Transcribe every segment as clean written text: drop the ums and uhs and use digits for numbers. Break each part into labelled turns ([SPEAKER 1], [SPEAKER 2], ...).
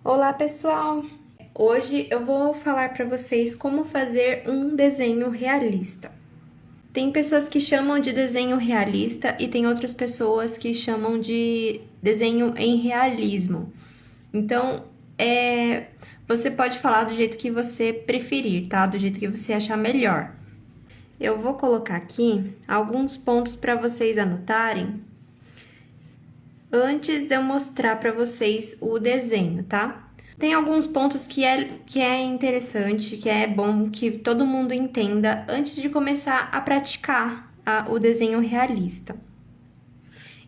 [SPEAKER 1] Olá, pessoal! Hoje eu vou falar para vocês como fazer um desenho realista. Tem pessoas que chamam de desenho realista e tem outras pessoas que chamam de desenho em realismo. Então, você pode falar do jeito que você preferir, tá? Do jeito que você achar melhor. Eu vou colocar aqui alguns pontos para vocês anotarem antes de eu mostrar para vocês o desenho, tá? Tem alguns pontos que é interessante, que é bom que todo mundo entenda antes de começar a praticar o desenho realista.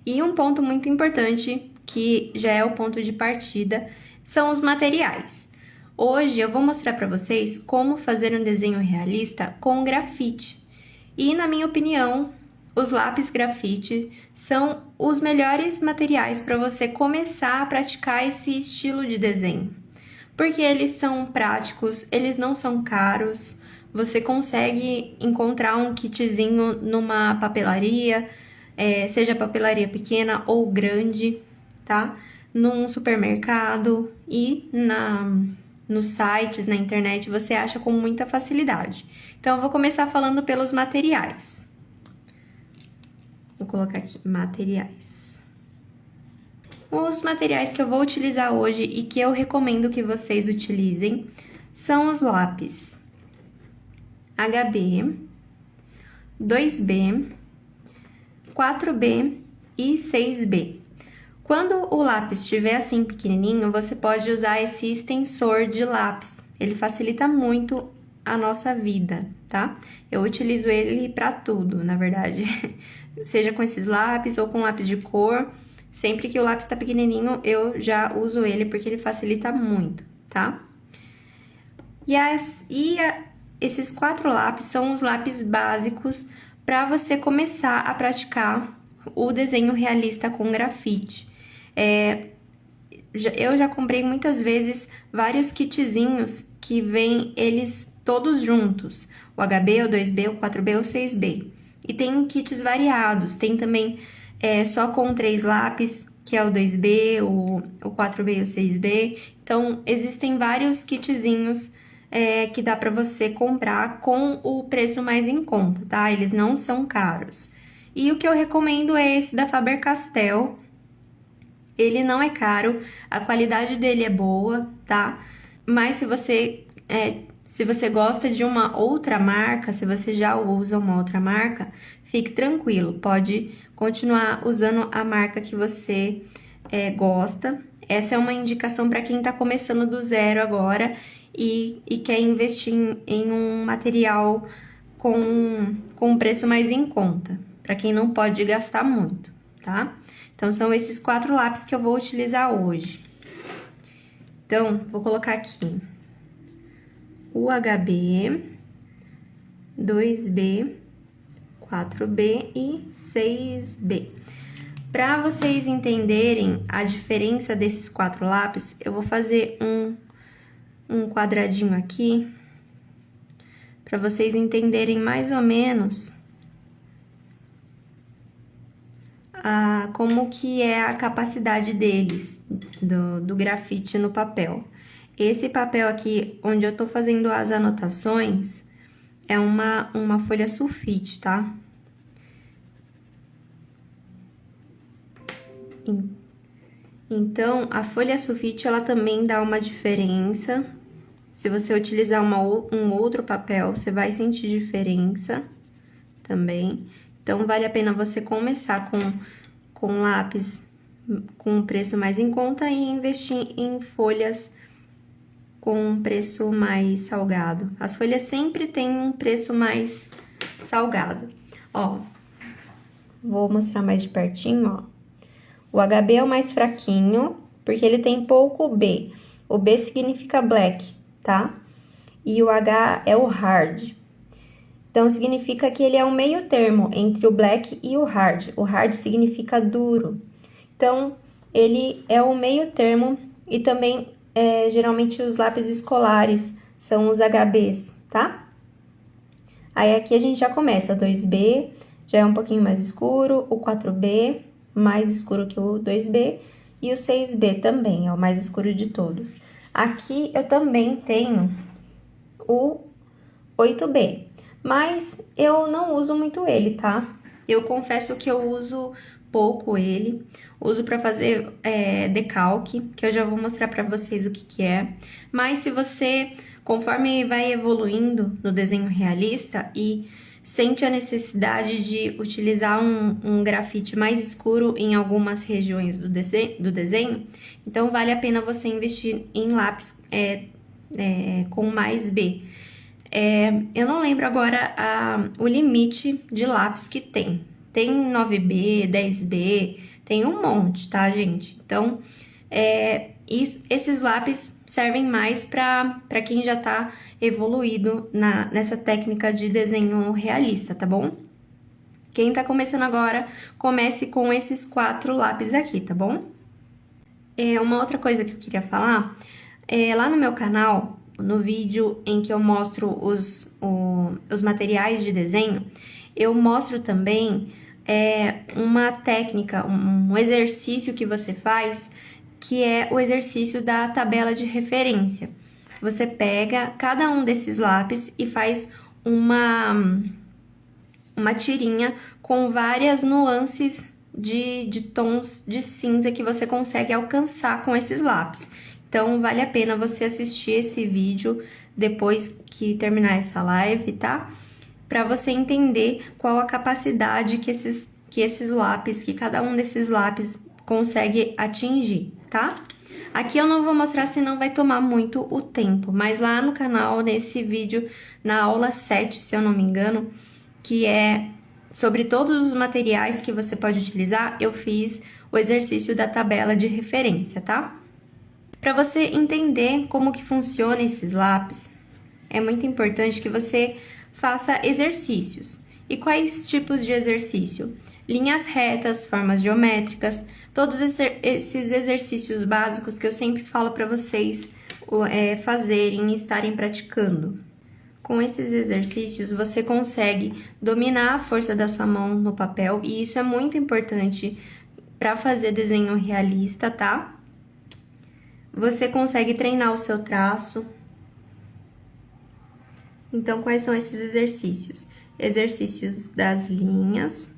[SPEAKER 1] E um ponto muito importante, que já é o ponto de partida, são os materiais. Hoje eu vou mostrar para vocês como fazer um desenho realista com grafite. E, na minha opinião, os lápis grafite são os melhores materiais para você começar a praticar esse estilo de desenho. Porque eles são práticos, eles não são caros, você consegue encontrar um kitzinho numa papelaria, seja papelaria pequena ou grande, tá? Num supermercado e nos sites, na internet, você acha com muita facilidade. Então, eu vou começar falando pelos materiais. Vou colocar aqui, materiais. Os materiais que eu vou utilizar hoje e que eu recomendo que vocês utilizem são os lápis HB, 2B, 4B e 6B. Quando o lápis estiver assim pequenininho, você pode usar esse extensor de lápis. Ele facilita muito a nossa vida, tá? Eu utilizo ele para tudo, na verdade. Seja com esses lápis ou com lápis de cor. Sempre que o lápis tá pequenininho, eu já uso ele porque ele facilita muito, tá? Esses 4 lápis são os lápis básicos para você começar a praticar o desenho realista com grafite. Eu já comprei muitas vezes vários kitzinhos que vêm eles todos juntos. O HB, o 2B, o 4B, o 6B. E tem kits variados, tem também só com 3 lápis, que é o 2B, o 4B e o 6B. Então, existem vários kitzinhos que dá para você comprar com o preço mais em conta, tá? Eles não são caros. E o que eu recomendo é esse da Faber-Castell. Ele não é caro, a qualidade dele é boa, tá? Mas se você gosta de uma outra marca, se você já usa uma outra marca, fique tranquilo, pode continuar usando a marca que você gosta. Essa é uma indicação para quem está começando do zero agora e quer investir em um material com um preço mais em conta, para quem não pode gastar muito, tá? Então, são esses 4 lápis que eu vou utilizar hoje. Então, vou colocar aqui o HB, 2B, 4B e 6B. Para vocês entenderem a diferença desses 4 lápis, eu vou fazer um quadradinho aqui, para vocês entenderem mais ou menos como que é a capacidade deles, do grafite no papel. Esse papel aqui, onde eu tô fazendo as anotações, é uma folha sulfite, tá? Então, a folha sulfite, ela também dá uma diferença. Se você utilizar um outro papel, você vai sentir diferença também. Então, vale a pena você começar com lápis com um preço mais em conta e investir em folhas com um preço mais salgado. As folhas sempre têm um preço mais salgado. Ó, vou mostrar mais de pertinho, ó. O HB é o mais fraquinho, porque ele tem pouco B. O B significa black, tá? E o H é o hard. Então, significa que ele é um meio termo entre o black e o hard. O hard significa duro. Então, ele é o meio termo e também, geralmente, os lápis escolares são os HBs, tá? Aí, aqui a gente já começa. 2B, já é um pouquinho mais escuro. O 4B, mais escuro que o 2B. E o 6B também, é o mais escuro de todos. Aqui eu também tenho o 8B, mas eu não uso muito ele, tá? Eu confesso que eu uso pouco ele, uso para fazer decalque, que eu já vou mostrar para vocês o que é. Mas se você, conforme vai evoluindo no desenho realista e sente a necessidade de utilizar um grafite mais escuro em algumas regiões do desenho, então vale a pena você investir em lápis com mais B. Eu não lembro agora o limite de lápis que tem. Tem 9B, 10B, tem um monte, tá, gente? Então, esses lápis servem mais para quem já tá evoluído nessa técnica de desenho realista, tá bom? Quem tá começando agora, comece com esses 4 lápis aqui, tá bom? Uma outra coisa que eu queria falar, lá no meu canal, no vídeo em que eu mostro os materiais de desenho, eu mostro também uma técnica, um exercício que você faz, que é o exercício da tabela de referência. Você pega cada um desses lápis e faz uma tirinha com várias nuances de tons de cinza que você consegue alcançar com esses lápis. Então, vale a pena você assistir esse vídeo depois que terminar essa live, tá? Para você entender qual a capacidade que esses lápis, que cada um desses lápis consegue atingir, tá? Aqui eu não vou mostrar, senão vai tomar muito o tempo, mas lá no canal, nesse vídeo, na aula 7, se eu não me engano, que é sobre todos os materiais que você pode utilizar, eu fiz o exercício da tabela de referência, tá? Para você entender como que funciona esses lápis, é muito importante que você faça exercícios. E quais tipos de exercício? Linhas retas, formas geométricas, todos esses exercícios básicos que eu sempre falo para vocês fazerem e estarem praticando. Com esses exercícios, você consegue dominar a força da sua mão no papel, e isso é muito importante para fazer desenho realista, tá? Você consegue treinar o seu traço. Então, quais são esses exercícios? Exercícios das linhas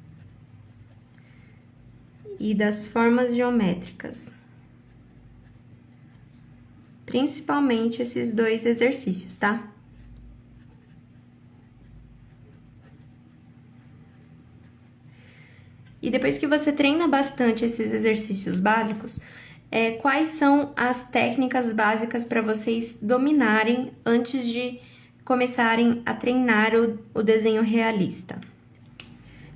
[SPEAKER 1] e das formas geométricas. Principalmente esses 2 exercícios, tá? E depois que você treina bastante esses exercícios básicos, quais são as técnicas básicas para vocês dominarem antes de começarem a treinar o desenho realista?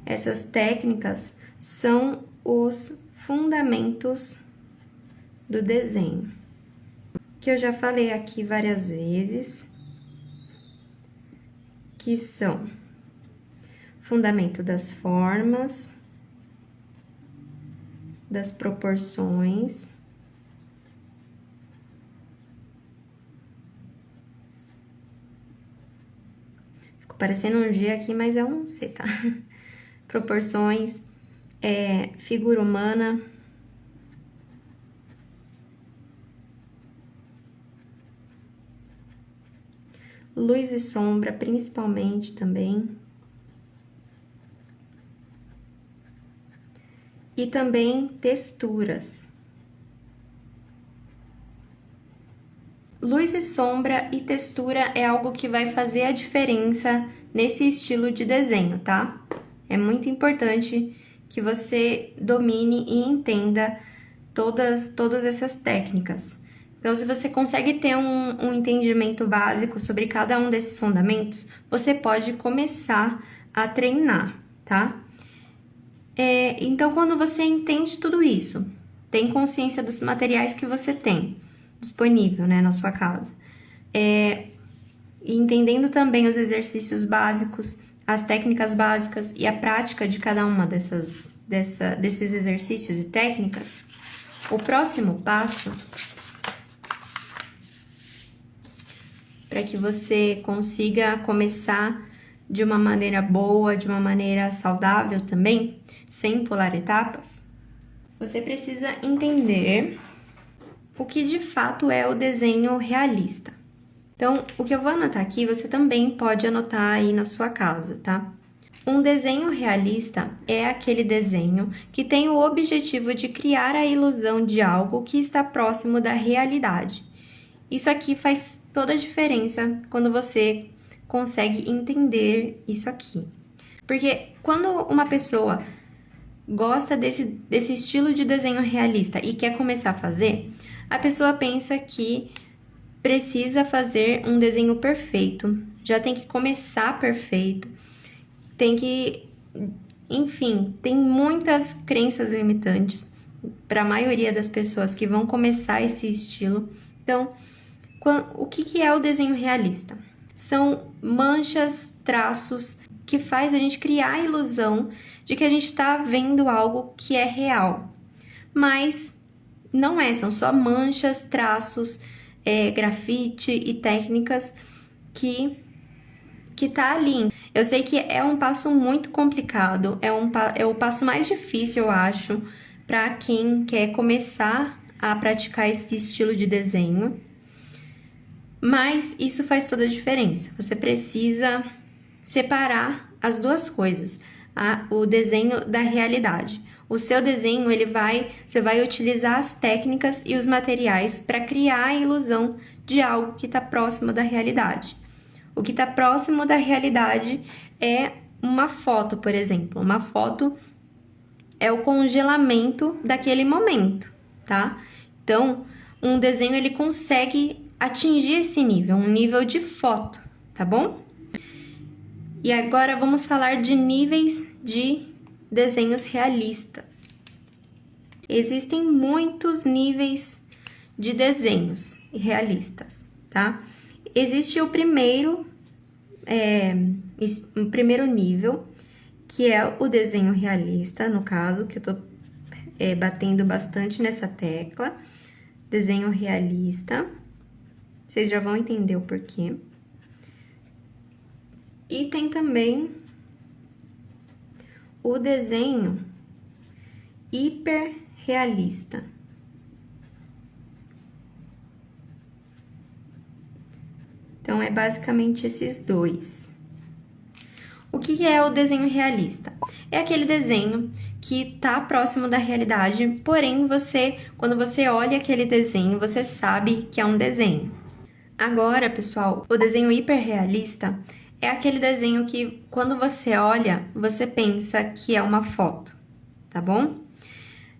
[SPEAKER 1] Essas técnicas são os fundamentos do desenho, que eu já falei aqui várias vezes, que são fundamento das formas, das proporções, ficou parecendo um G aqui, mas é um C, tá? Proporções, figura humana, luz e sombra, principalmente também. E também texturas. Luz e sombra e textura é algo que vai fazer a diferença nesse estilo de desenho, tá? É muito importante que você domine e entenda todas essas técnicas. Então, se você consegue ter um entendimento básico sobre cada um desses fundamentos, você pode começar a treinar, tá? Então, quando você entende tudo isso, tem consciência dos materiais que você tem disponível, né, na sua casa, e entendendo também os exercícios básicos, as técnicas básicas e a prática de cada uma desses exercícios e técnicas, o próximo passo, para que você consiga começar de uma maneira boa, de uma maneira saudável também, sem pular etapas, você precisa entender o que de fato é o desenho realista. Então, o que eu vou anotar aqui, você também pode anotar aí na sua casa, tá? Um desenho realista é aquele desenho que tem o objetivo de criar a ilusão de algo que está próximo da realidade. Isso aqui faz toda a diferença quando você consegue entender isso aqui. Porque quando uma pessoa gosta desse estilo de desenho realista e quer começar a fazer, a pessoa pensa que precisa fazer um desenho perfeito, já tem que começar perfeito, tem que... Enfim, tem muitas crenças limitantes para a maioria das pessoas que vão começar esse estilo. Então, o que é o desenho realista? São manchas, traços que faz a gente criar a ilusão de que a gente está vendo algo que é real. Mas não é, são só manchas, traços, grafite e técnicas que tá ali. Eu sei que é um passo muito complicado, é o passo mais difícil, eu acho, para quem quer começar a praticar esse estilo de desenho. Mas isso faz toda a diferença. Você precisa separar as duas coisas, o desenho da realidade. O seu desenho, você vai utilizar as técnicas e os materiais para criar a ilusão de algo que está próximo da realidade. O que está próximo da realidade é uma foto, por exemplo. Uma foto é o congelamento daquele momento, tá? Então, um desenho ele consegue atingir esse nível, um nível de foto, tá bom? E agora vamos falar de níveis de desenhos realistas. Existem muitos níveis de desenhos realistas, tá? Existe o primeiro nível, que é o desenho realista, no caso, que eu tô batendo bastante nessa tecla. Desenho realista. Vocês já vão entender o porquê. E tem também o desenho hiperrealista. Então, é basicamente esses dois. O que é o desenho realista? É aquele desenho que está próximo da realidade, porém, quando você olha aquele desenho, você sabe que é um desenho. Agora, pessoal, o desenho hiperrealista é aquele desenho que, quando você olha, você pensa que é uma foto, tá bom?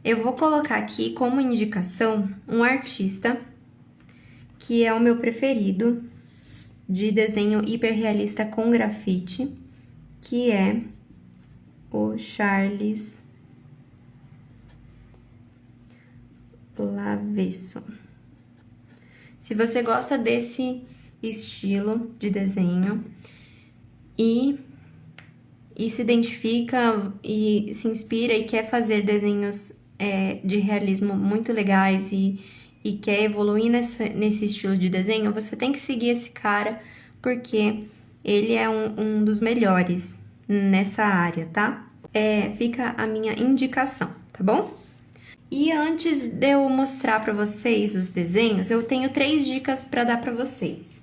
[SPEAKER 1] Eu vou colocar aqui como indicação um artista que é o meu preferido de desenho hiperrealista com grafite, que é o Charles Lavesso. Se você gosta desse estilo de desenho e se identifica e se inspira e quer fazer desenhos de realismo muito legais e quer evoluir nesse estilo de desenho, você tem que seguir esse cara, porque ele é um dos melhores nessa área, tá? Fica a minha indicação, tá bom? E antes de eu mostrar para vocês os desenhos, eu tenho 3 dicas para dar para vocês.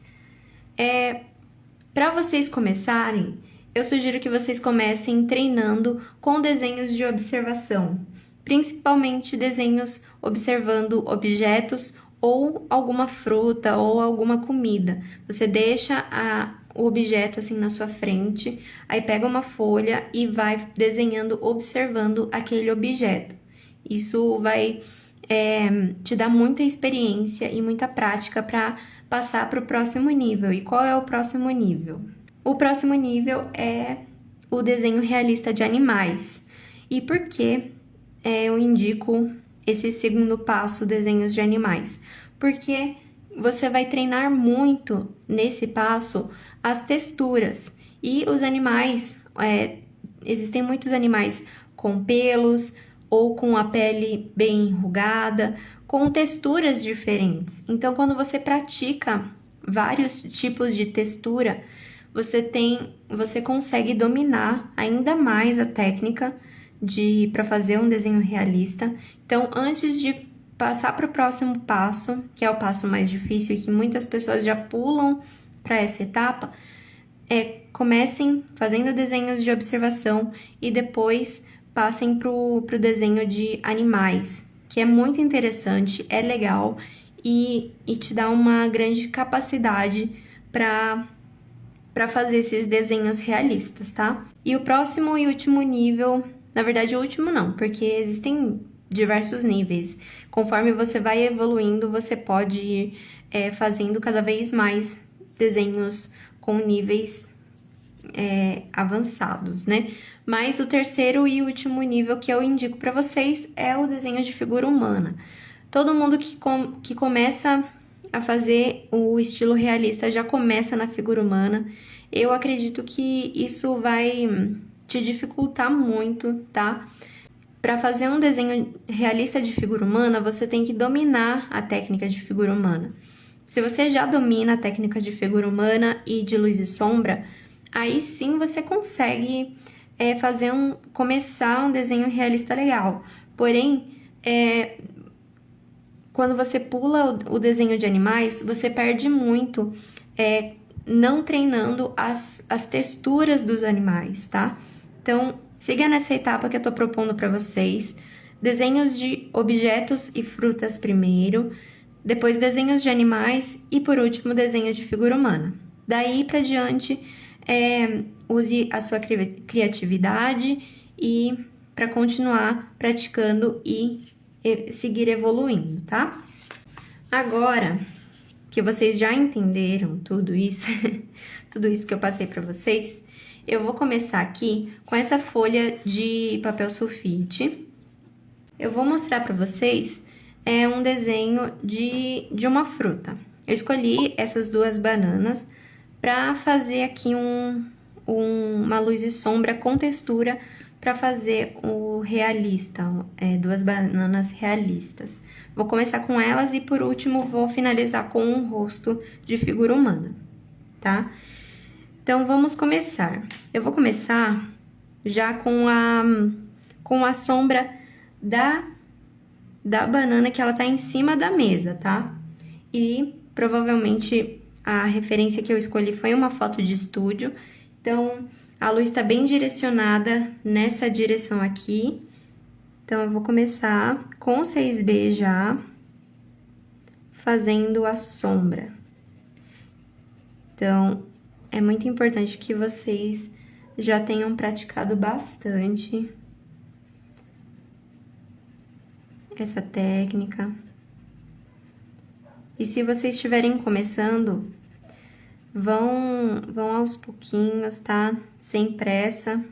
[SPEAKER 1] Para vocês começarem, eu sugiro que vocês comecem treinando com desenhos de observação, principalmente desenhos observando objetos ou alguma fruta ou alguma comida. Você deixa o objeto assim na sua frente, aí pega uma folha e vai desenhando, observando aquele objeto. Isso vai te dar muita experiência e muita prática para passar para o próximo nível. E qual é o próximo nível? O próximo nível é o desenho realista de animais. E por que eu indico esse segundo passo, desenhos de animais? Porque você vai treinar muito nesse passo as texturas. E os animais, existem muitos animais com pelos ou com a pele bem enrugada, com texturas diferentes. Então, quando você pratica vários tipos de textura, você consegue dominar ainda mais a técnica para fazer um desenho realista. Então, antes de passar para o próximo passo, que é o passo mais difícil e que muitas pessoas já pulam para essa etapa, comecem fazendo desenhos de observação e depois passem para o desenho de animais, que é muito interessante, é legal e te dá uma grande capacidade para fazer esses desenhos realistas, tá? E o próximo e último nível, na verdade o último não, porque existem diversos níveis. Conforme você vai evoluindo, você pode ir fazendo cada vez mais desenhos com níveis avançados, né? Mas o terceiro e último nível que eu indico para vocês é o desenho de figura humana. Todo mundo que começa a fazer o estilo realista já começa na figura humana. Eu acredito que isso vai te dificultar muito, tá? Para fazer um desenho realista de figura humana, você tem que dominar a técnica de figura humana. Se você já domina a técnica de figura humana e de luz e sombra, aí sim você consegue começar um desenho realista legal. Porém, quando você pula o desenho de animais, você perde muito não treinando as texturas dos animais, tá? Então, siga nessa etapa que eu tô propondo para vocês. Desenhos de objetos e frutas primeiro, depois desenhos de animais e, por último, desenho de figura humana. Daí para diante, use a sua criatividade e para continuar praticando e seguir evoluindo, tá? Agora que vocês já entenderam tudo isso, tudo isso que eu passei para vocês, eu vou começar aqui com essa folha de papel sulfite. Eu vou mostrar para vocês um desenho de uma fruta. Eu escolhi essas duas bananas para fazer aqui uma luz e sombra com textura para fazer o realista, duas bananas realistas. Vou começar com elas e, por último, vou finalizar com um rosto de figura humana, tá? Então, vamos começar. Eu vou começar já com a sombra da banana que ela tá em cima da mesa, tá? E, provavelmente, a referência que eu escolhi foi uma foto de estúdio. Então, a luz tá bem direcionada nessa direção aqui. Então, eu vou começar com o 6B já, fazendo a sombra. Então, é muito importante que vocês já tenham praticado bastante essa técnica. E se vocês estiverem começando, vão aos pouquinhos, tá? Sem pressa.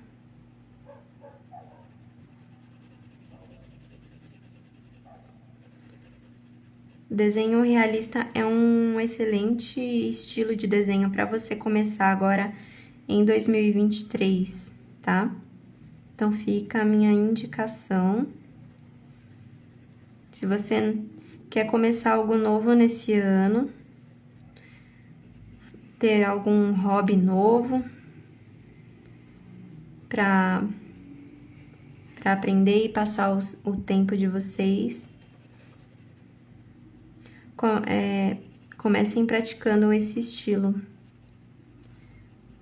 [SPEAKER 1] Desenho realista é um excelente estilo de desenho para você começar agora em 2023, tá? Então, fica a minha indicação. Se você quer começar algo novo nesse ano, ter algum hobby novo para aprender e passar o tempo de vocês, comecem praticando esse estilo.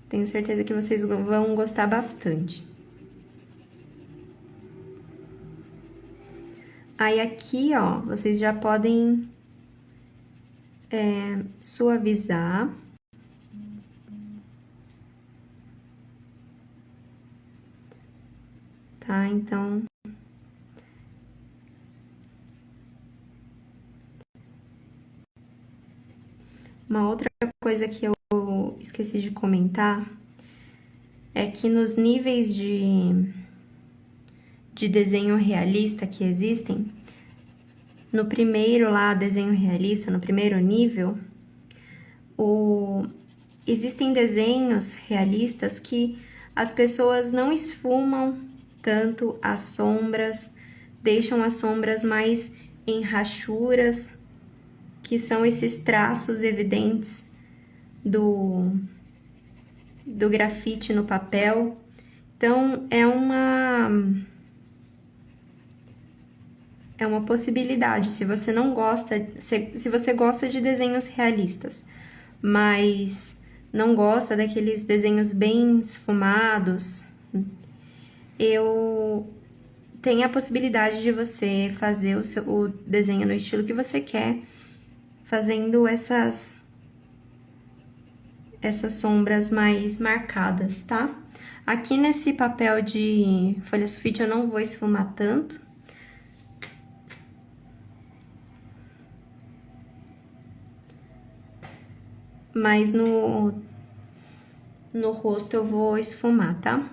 [SPEAKER 1] Tenho certeza que vocês vão gostar bastante. Aí, aqui, ó, vocês já podem suavizar. Tá? Então... Uma outra coisa que eu esqueci de comentar é que nos níveis de desenho realista que existem, no primeiro lá, desenho realista, no primeiro nível, existem desenhos realistas que as pessoas não esfumam tanto as sombras, deixam as sombras mais em rachuras, que são esses traços evidentes do grafite no papel. Então, é uma é uma possibilidade, se você não gosta, se você gosta de desenhos realistas, mas não gosta daqueles desenhos bem esfumados, eu tenho a possibilidade de você fazer o desenho no estilo que você quer, fazendo essas sombras mais marcadas, tá? Aqui nesse papel de folha sulfite eu não vou esfumar tanto. Mas no rosto eu vou esfumar, tá?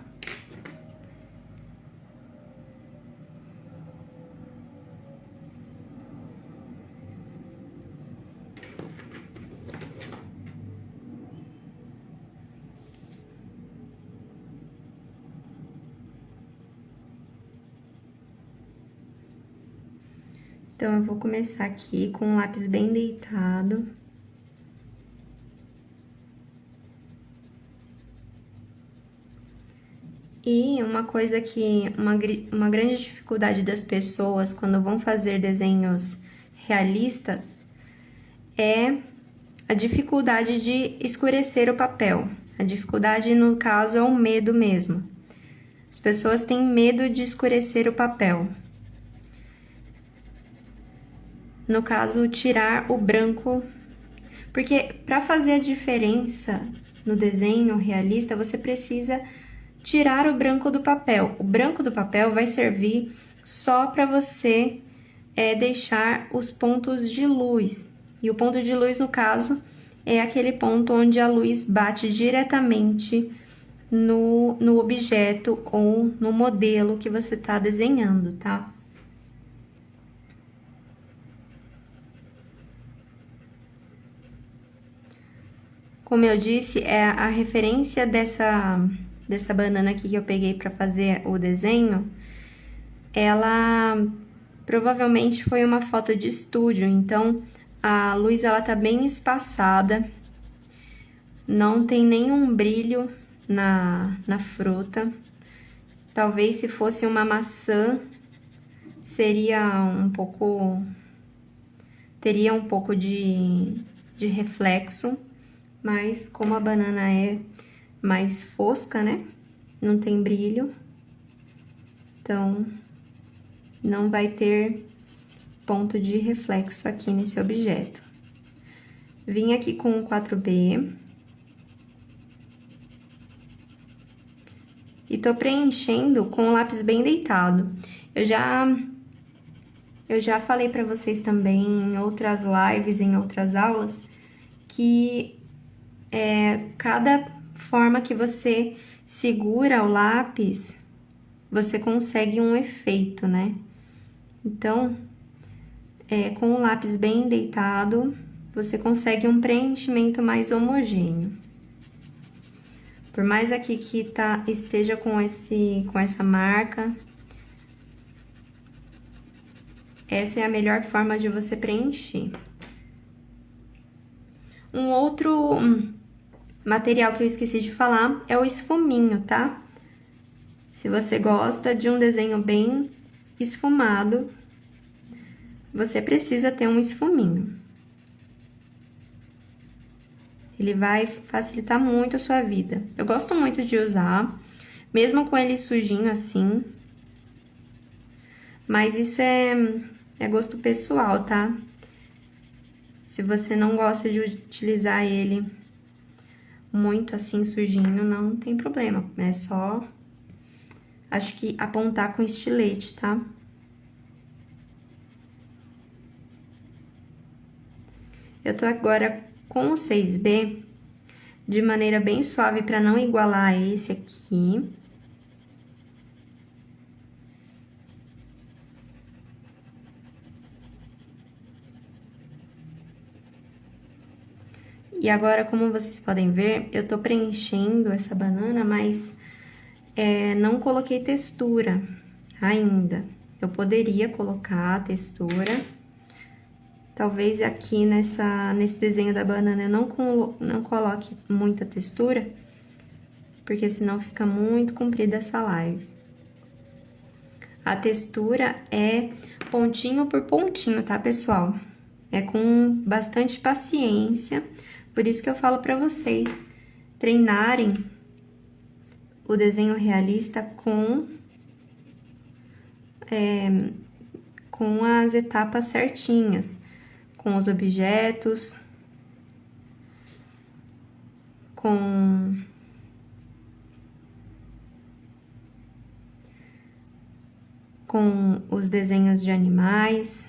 [SPEAKER 1] Então, eu vou começar aqui com o lápis bem deitado. E uma coisa que, uma grande dificuldade das pessoas quando vão fazer desenhos realistas é a dificuldade de escurecer o papel. A dificuldade, no caso, é o medo mesmo. As pessoas têm medo de escurecer o papel. No caso, tirar o branco, porque para fazer a diferença no desenho realista, você precisa tirar o branco do papel. O branco do papel vai servir só para você deixar os pontos de luz. E o ponto de luz, no caso, é aquele ponto onde a luz bate diretamente no objeto ou no modelo que você está desenhando, tá? Como eu disse, a referência dessa banana aqui que eu peguei para fazer o desenho, ela provavelmente foi uma foto de estúdio, então a luz ela tá bem espaçada, não tem nenhum brilho na fruta. Talvez se fosse uma maçã, teria um pouco de reflexo. Mas como a banana é mais fosca, né? Não tem brilho. Então, não vai ter ponto de reflexo aqui nesse objeto. Vim aqui com o 4B. E tô preenchendo com o lápis bem deitado. Eu já falei pra vocês também em outras lives, em outras aulas, que cada forma que você segura o lápis, você consegue um efeito, né? Então, com o lápis bem deitado, você consegue um preenchimento mais homogêneo. Por mais aqui que esteja com essa marca, essa é a melhor forma de você preencher. Um outro material que eu esqueci de falar é o esfuminho, tá? Se você gosta de um desenho bem esfumado, você precisa ter um esfuminho. Ele vai facilitar muito a sua vida. Eu gosto muito de usar, mesmo com ele sujinho assim. Mas isso é gosto pessoal, tá? Se você não gosta de utilizar ele muito assim sujinho, não tem problema. É só, acho que apontar com estilete, tá? Eu tô agora com o 6B de maneira bem suave para não igualar esse aqui. E agora, como vocês podem ver, eu tô preenchendo essa banana, mas não coloquei textura ainda. Eu poderia colocar a textura. Talvez aqui nesse desenho da banana eu não coloque muita textura, porque senão fica muito comprida essa live. A textura é pontinho por pontinho, tá, pessoal? É com bastante paciência, por isso que eu falo pra vocês treinarem o desenho realista com as etapas certinhas, com os objetos, com os desenhos de animais.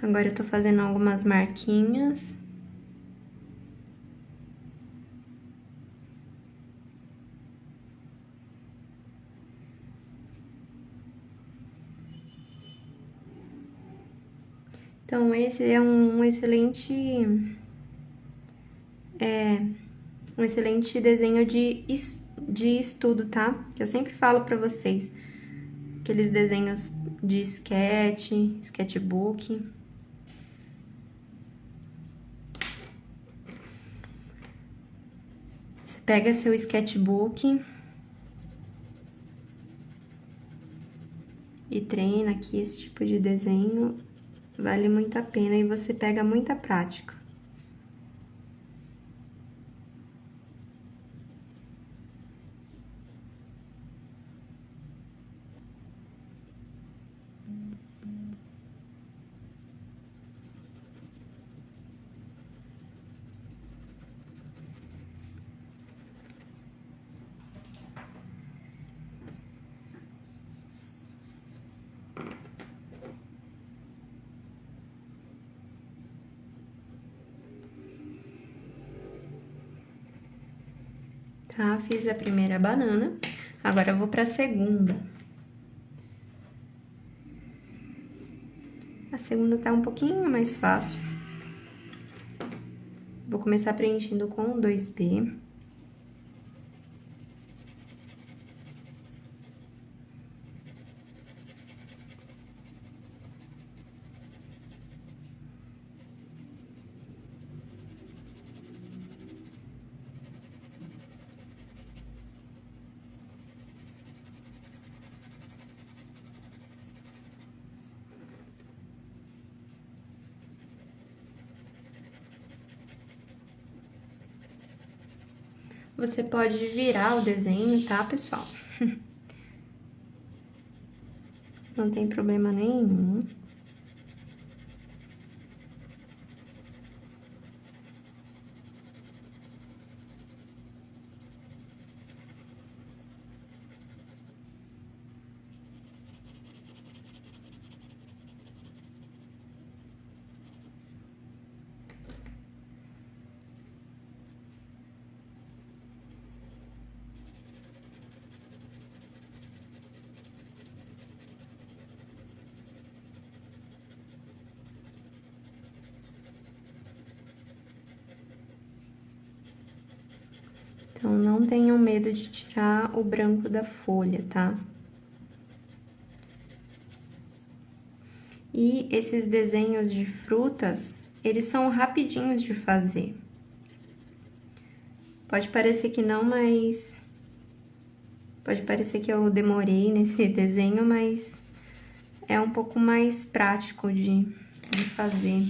[SPEAKER 1] Agora eu tô fazendo algumas marquinhas. Então, esse é um excelente desenho de estudo, tá? Eu sempre falo pra vocês, aqueles desenhos de sketchbook. Você pega seu sketchbook e treina aqui esse tipo de desenho, vale muito a pena e você pega muita prática. Tá? Fiz a primeira banana, agora eu vou pra segunda. A segunda tá um pouquinho mais fácil. Vou começar preenchendo com o 2B. Você pode virar o desenho, tá, pessoal? Não tem problema nenhum. Então, não tenham medo de tirar o branco da folha, tá? E esses desenhos de frutas, eles são rapidinhos de fazer. Pode parecer que não, mas... Pode parecer que eu demorei nesse desenho, mas é um pouco mais prático de fazer.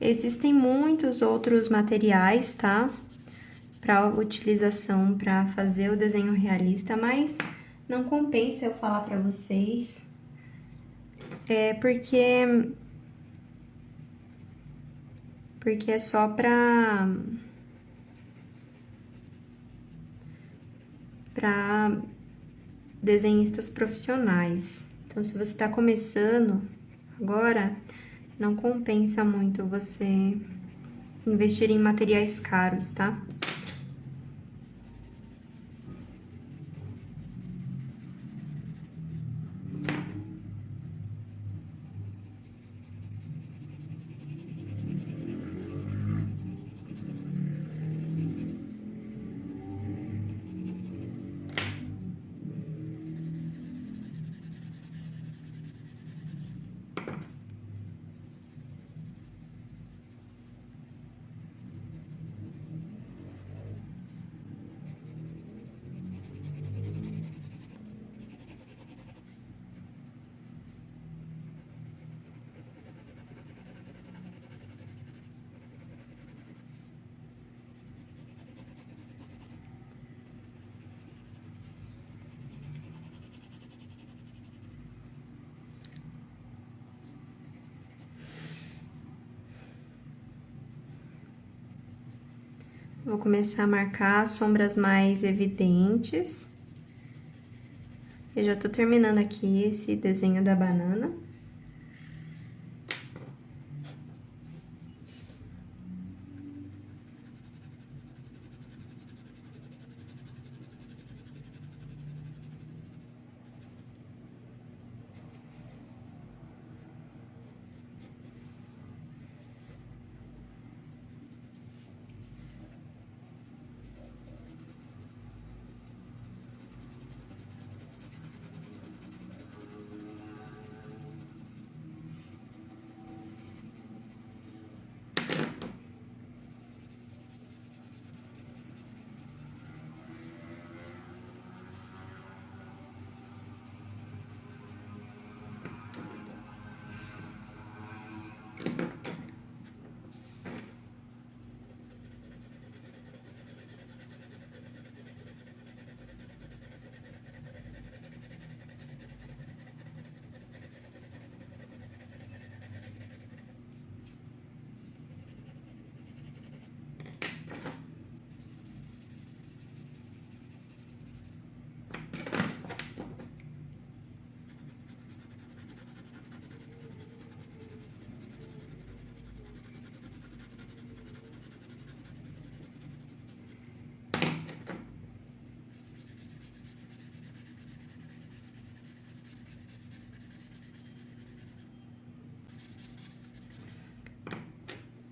[SPEAKER 1] Existem muitos outros materiais, tá? Para utilização para fazer o desenho realista, mas não compensa eu falar para vocês. Porque porque é só para desenhistas profissionais. Então, se você está começando agora, não compensa muito você investir em materiais caros, tá? Vou começar a marcar as sombras mais evidentes. Eu já tô terminando aqui esse desenho da banana.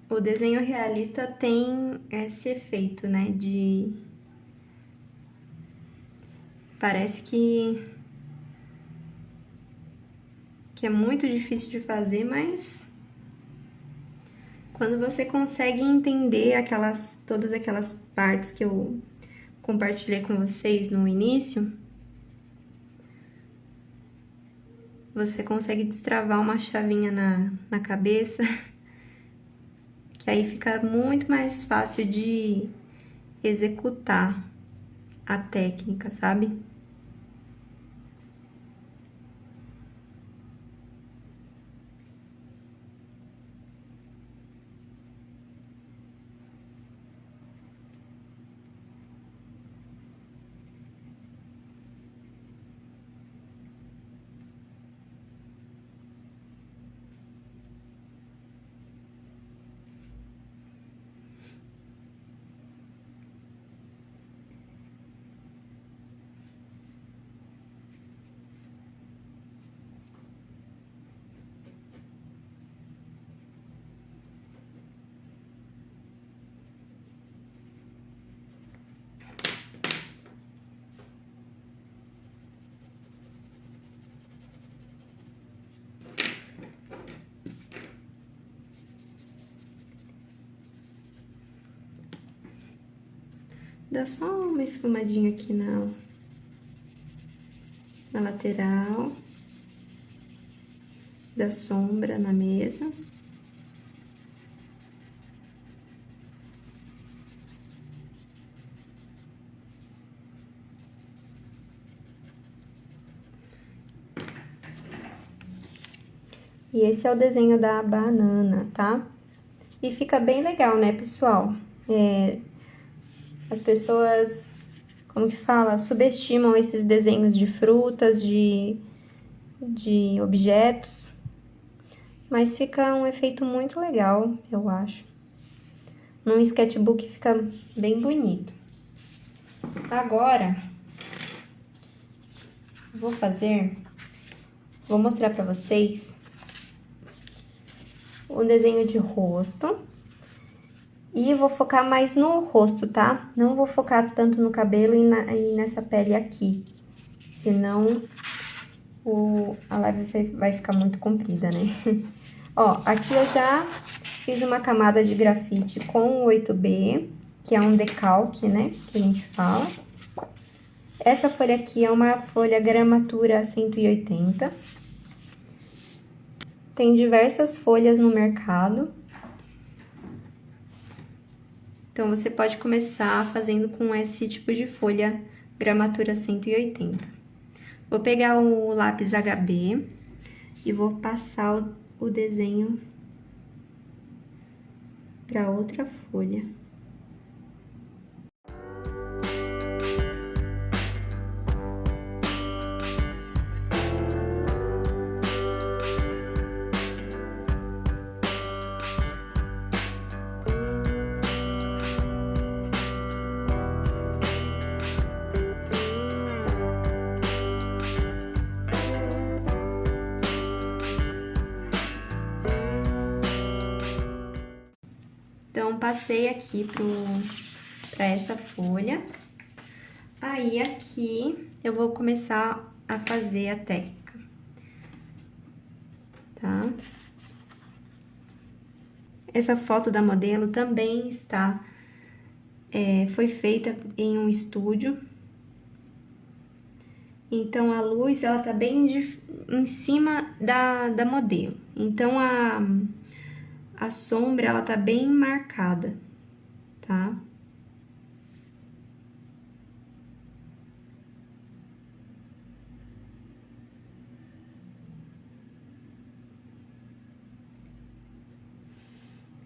[SPEAKER 1] O desenho realista tem esse efeito, né, parece que é muito difícil de fazer, mas quando você consegue entender todas aquelas partes que eu compartilhei com vocês no início, você consegue destravar uma chavinha na cabeça, que aí fica muito mais fácil de executar a técnica, sabe? Dá só uma esfumadinha aqui na lateral da sombra na mesa. E esse é o desenho da banana, tá? E fica bem legal, né, pessoal? As pessoas, como que fala? Subestimam esses desenhos de frutas, de objetos. Mas fica um efeito muito legal, eu acho. Num sketchbook fica bem bonito. Agora, vou mostrar pra vocês um desenho de rosto. E vou focar mais no rosto, tá? Não vou focar tanto no cabelo e nessa pele aqui. Senão a live vai ficar muito comprida, né? Ó, aqui eu já fiz uma camada de grafite com o 8B, que é um decalque, né? Que a gente fala. Essa folha aqui é uma folha gramatura 180. Tem diversas folhas no mercado. Então, você pode começar fazendo com esse tipo de folha gramatura 180. Vou pegar o lápis HB e vou passar o desenho para outra folha. Então, passei aqui para essa folha. Aí, aqui, eu vou começar a fazer a técnica, tá? Essa foto da modelo também foi feita em um estúdio. Então, a luz, ela tá bem em cima da modelo. Então, a sombra, ela tá bem marcada, tá?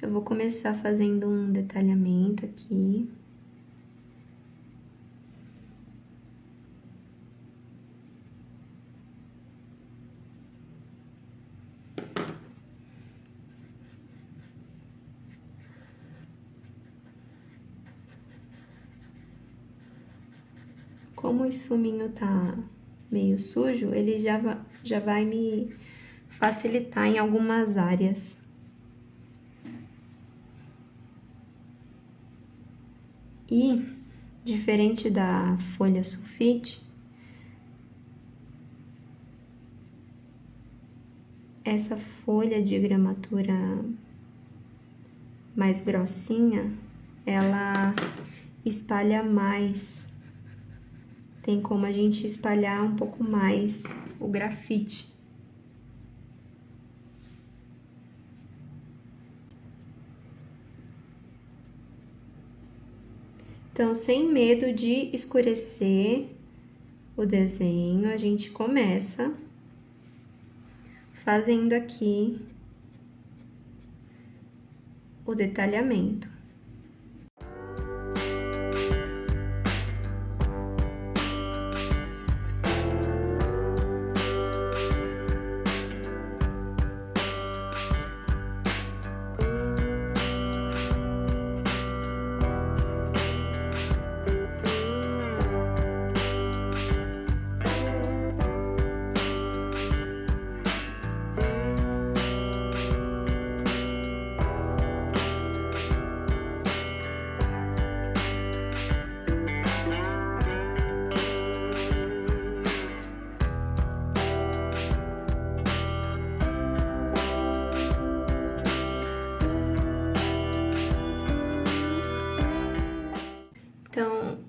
[SPEAKER 1] Eu vou começar fazendo um detalhamento aqui. Como o esfuminho tá meio sujo, ele já vai me facilitar em algumas áreas. E, diferente da folha sulfite, essa folha de gramatura mais grossinha, ela espalha mais. Tem como a gente espalhar um pouco mais o grafite. Então, sem medo de escurecer o desenho, a gente começa fazendo aqui o detalhamento. Então,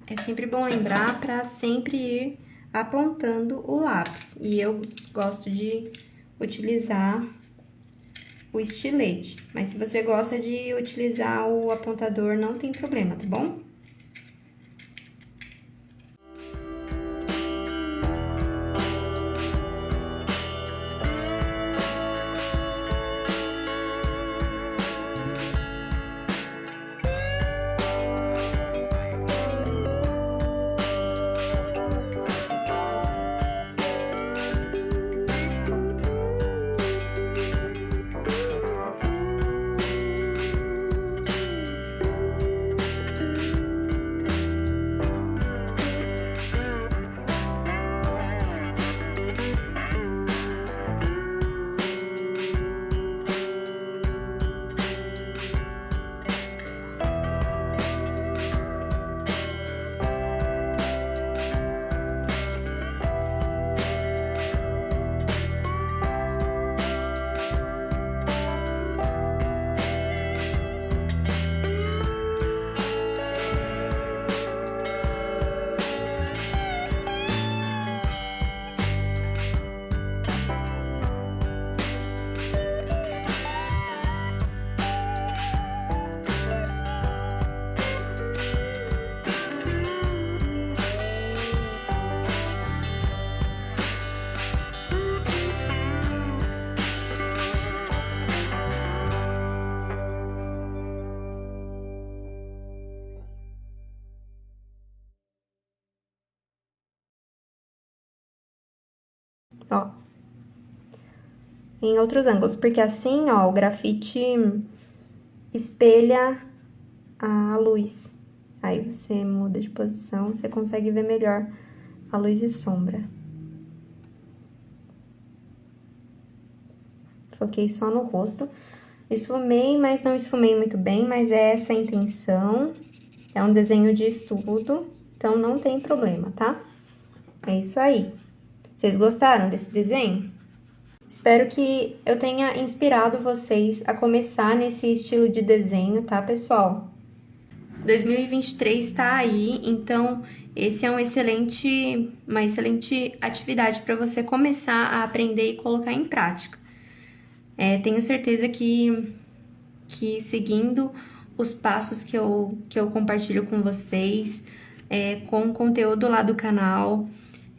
[SPEAKER 1] é sempre bom lembrar para sempre ir apontando o lápis. E eu gosto de utilizar o estilete. Mas se você gosta de utilizar o apontador, não tem problema, tá bom? Ó. Em outros ângulos, porque assim, ó, o grafite espelha a luz. Aí você muda de posição, você consegue ver melhor a luz e sombra. Foquei só no rosto. Esfumei, mas não esfumei muito bem, mas é essa a intenção. É um desenho de estudo, então não tem problema, tá? É isso aí. Vocês gostaram desse desenho? Espero que eu tenha inspirado vocês a começar nesse estilo de desenho, tá, pessoal? 2023 está aí, então esse é uma excelente atividade para você começar a aprender e colocar em prática. Tenho certeza que seguindo os passos que eu compartilho com vocês, com o conteúdo lá do canal,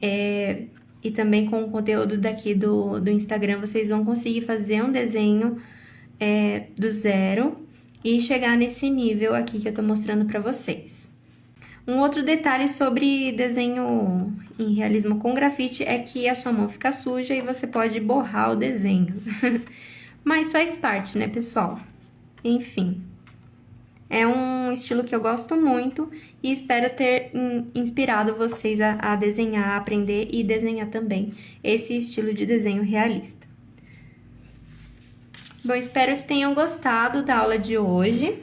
[SPEAKER 1] e também com o conteúdo daqui do Instagram, vocês vão conseguir fazer um desenho do zero e chegar nesse nível aqui que eu tô mostrando pra vocês. Um outro detalhe sobre desenho em realismo com grafite é que a sua mão fica suja e você pode borrar o desenho. Mas faz parte, né, pessoal? Enfim. É um estilo que eu gosto muito e espero ter inspirado vocês a desenhar, a aprender e desenhar também esse estilo de desenho realista. Bom, espero que tenham gostado da aula de hoje.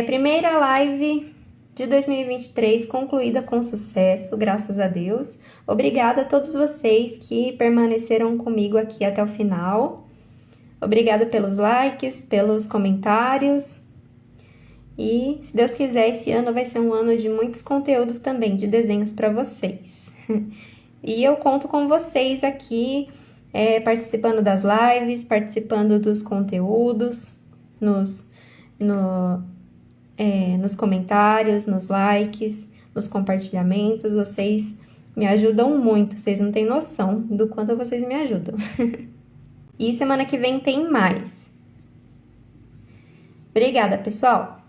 [SPEAKER 1] Primeira live de 2023 concluída com sucesso, graças a Deus. Obrigada a todos vocês que permaneceram comigo aqui até o final. Obrigada pelos likes, pelos comentários. E, se Deus quiser, esse ano vai ser um ano de muitos conteúdos também, de desenhos para vocês. E eu conto com vocês aqui, participando das lives, participando dos conteúdos, nos comentários, nos likes, nos compartilhamentos. Vocês me ajudam muito, vocês não têm noção do quanto vocês me ajudam. E semana que vem tem mais. Obrigada, pessoal!